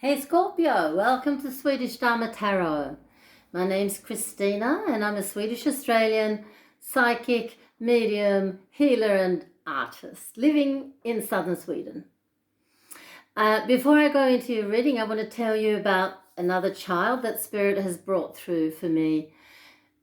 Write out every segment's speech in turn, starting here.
Hey Scorpio, welcome to Swedish Dharma Tarot. My name's Christina and I'm a Swedish Australian psychic, medium, healer and artist living in southern Sweden. Before I go into your reading, I want to tell you about another child that Spirit has brought through for me.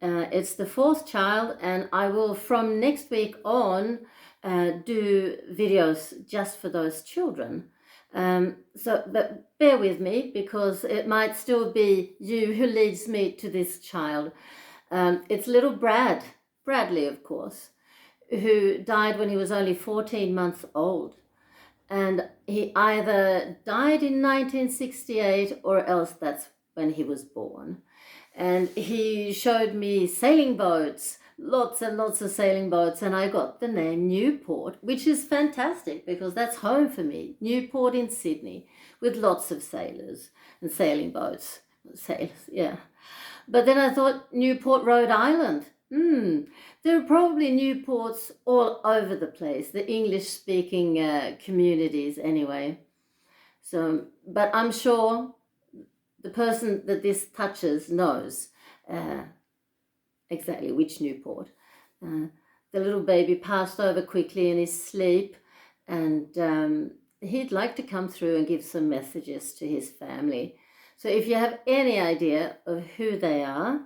It's the fourth child, and I will from next week on do videos just for those children. But bear with me because it might still be you who leads me to this child. It's little Bradley, of course, who died when he was only 14 months old. And he either died in 1968 or else that's when he was born. And he showed me sailing boats, lots and lots of sailing boats, and I got the name Newport, which is fantastic because that's home for me. Newport in Sydney, with lots of sailors and sailing boats. Sailors, yeah. But then I thought Newport, Rhode Island. There are probably Newports all over the place, the English-speaking communities anyway. So, but I'm sure the person that this touches knows exactly which Newport. The little baby passed over quickly in his sleep, and he'd like to come through and give some messages to his family. So if you have any idea of who they are,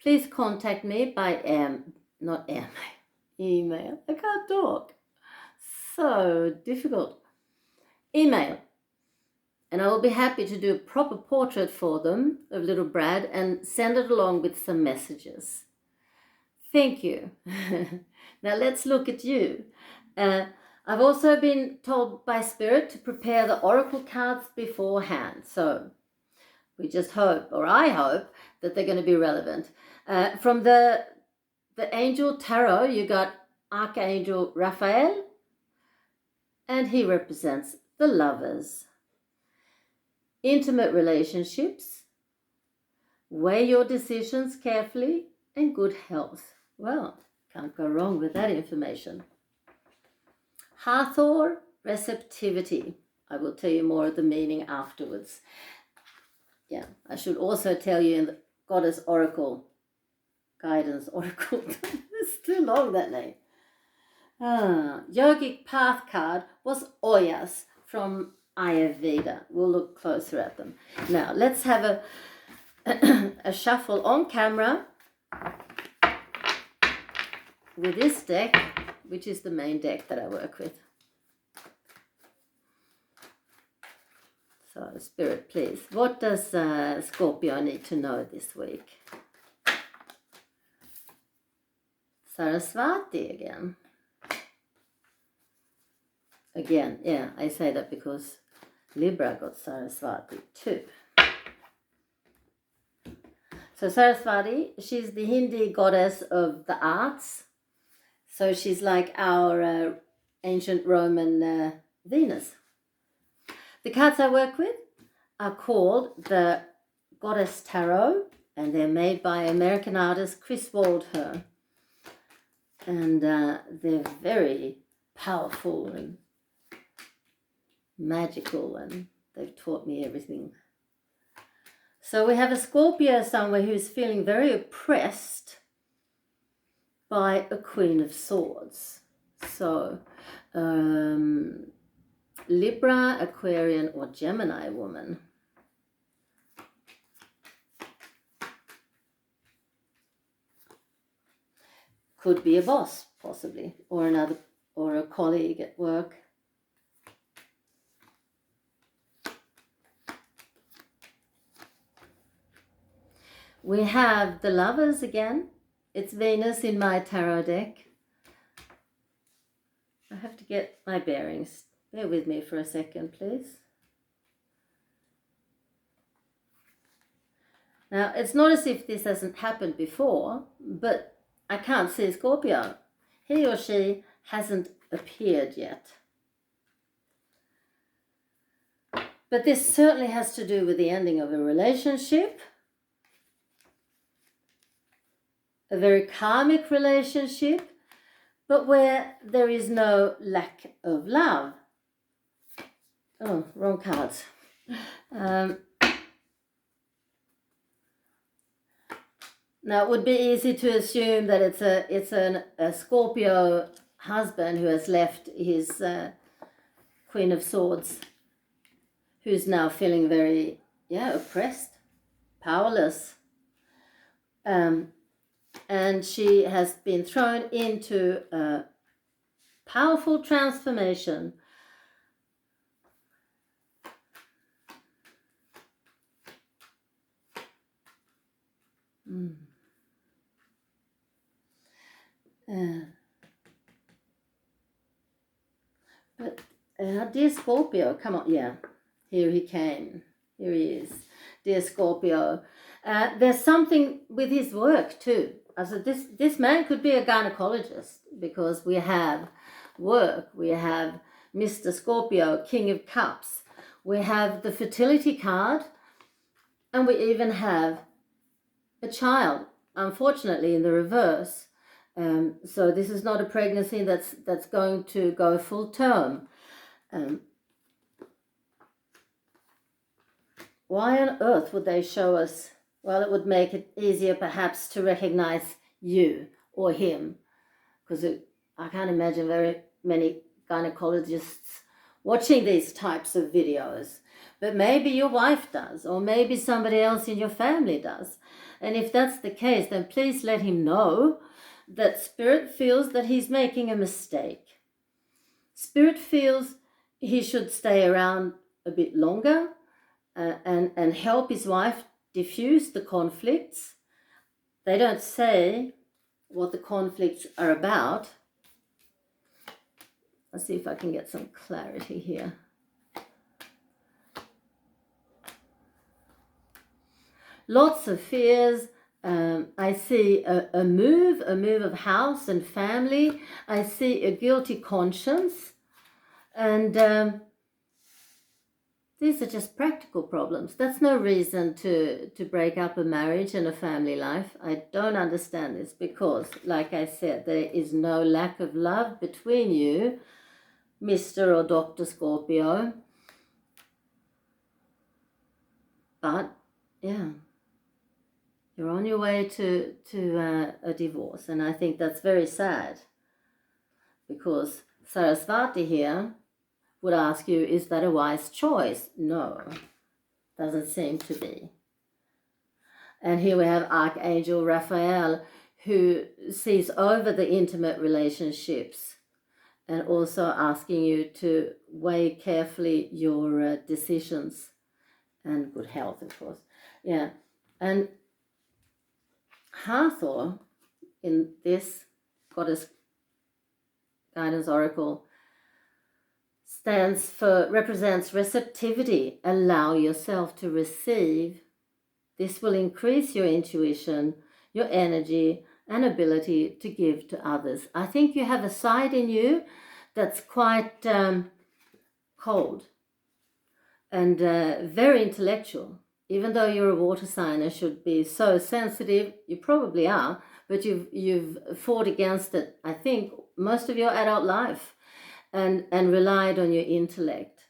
please contact me by email. I can't talk. So difficult. Email. And I will be happy to do a proper portrait for them of little Brad and send it along with some messages. Thank you. Now let's look at you. I've also been told by Spirit to prepare the oracle cards beforehand. So we just hope, or I hope, that they're going to be relevant. From the Angel Tarot, you got Archangel Raphael, and he represents the lovers. Intimate relationships, weigh your decisions carefully, and good health. Well, can't go wrong with that information. Hathor, receptivity. I will tell you more of the meaning afterwards. Yeah, I should also tell you in the Goddess Oracle, Guidance Oracle. It's too long, that name. Yogic Path card was Oyas from Ayurveda. We'll look closer at them. Now, let's have a shuffle on camera with this deck, which is the main deck that I work with. So, Spirit, please. What does Scorpio need to know this week? Saraswati again. Again, yeah, I say that because Libra got Saraswati too. So Saraswati, she's the Hindi goddess of the arts. So she's like our ancient Roman Venus. The cards I work with are called the Goddess Tarot, and they're made by American artist Chris Waldher. And they're very powerful and magical, and they've taught me everything. So we have a Scorpio somewhere who's feeling very oppressed by a Queen of Swords. So Libra, Aquarian or Gemini woman. Could be a boss, possibly, or a colleague at work. We have the Lovers again. It's Venus in my tarot deck. I have to get my bearings. Bear with me for a second, please. Now, it's not as if this hasn't happened before, but I can't see Scorpio. He or she hasn't appeared yet. But this certainly has to do with the ending of a relationship. A very karmic relationship, but where there is no lack of love. Oh, wrong cards. Now, it would be easy to assume that it's a Scorpio husband who has left his Queen of Swords, who's now feeling very, oppressed, powerless. And she has been thrown into a powerful transformation. But dear Scorpio, come on, here he came. Here he is, dear Scorpio. There's something with his work too. Also, this man could be a gynecologist, because we have work. We have Mr. Scorpio, King of Cups. We have the fertility card, and we even have a child, unfortunately in the reverse. So this is not a pregnancy that's going to go full term. Why on earth would they show us? Well, it would make it easier perhaps to recognize you or him, because I can't imagine very many gynecologists watching these types of videos. But maybe your wife does, or maybe somebody else in your family does. And if that's the case, then please let him know that Spirit feels that he's making a mistake. Spirit feels he should stay around a bit longer and help his wife diffuse the conflicts. They don't say what the conflicts are about. Let's see if I can get some clarity here. Lots of fears. I see a move of house and family. I see a guilty conscience. And these are just practical problems. That's no reason to break up a marriage and a family life. I don't understand this, because, like I said, there is no lack of love between you, Mr. or Dr. Scorpio. But, you're on your way to a divorce. And I think that's very sad, because Saraswati here would ask you, is that a wise choice? No, doesn't seem to be. And here we have Archangel Raphael, who sees over the intimate relationships, and also asking you to weigh carefully your decisions, and good health, of course. And Hathor, in this Goddess Guidance Oracle, represents receptivity. Allow yourself to receive. This will increase your intuition, your energy, and ability to give to others. I think you have a side in you that's quite cold and very intellectual. Even though you're a water sign and should be so sensitive, you probably are, but you've fought against it, I think, most of your adult life. And relied on your intellect.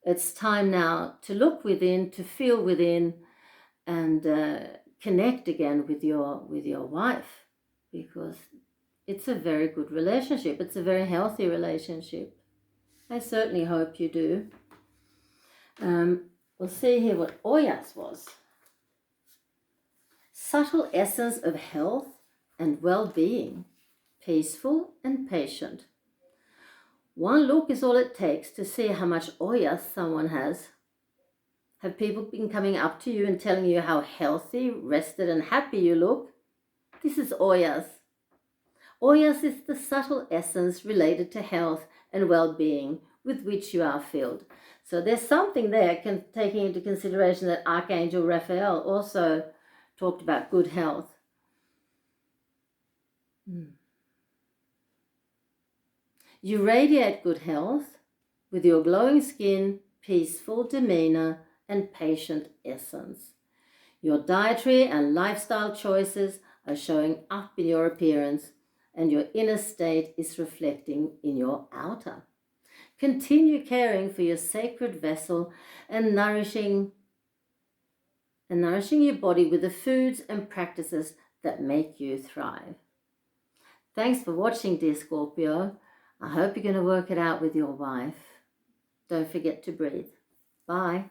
It's time now to look within, to feel within, and connect again with your wife, because it's a very good relationship. It's a very healthy relationship. I certainly hope you do. We'll see here what Oyas was. Subtle essence of health and well-being, peaceful and patient. One look is all it takes to see how much oyas someone has. Have people been coming up to you and telling you how healthy, rested, and happy you look? This is oyas. Oyas is the subtle essence related to health and well-being with which you are filled. So there's something there, taking into consideration that Archangel Raphael also talked about good health. You radiate good health with your glowing skin, peaceful demeanor, and patient essence. Your dietary and lifestyle choices are showing up in your appearance, and your inner state is reflecting in your outer. Continue caring for your sacred vessel and nourishing your body with the foods and practices that make you thrive. Thanks for watching, dear Scorpio. I hope you're going to work it out with your wife. Don't forget to breathe. Bye.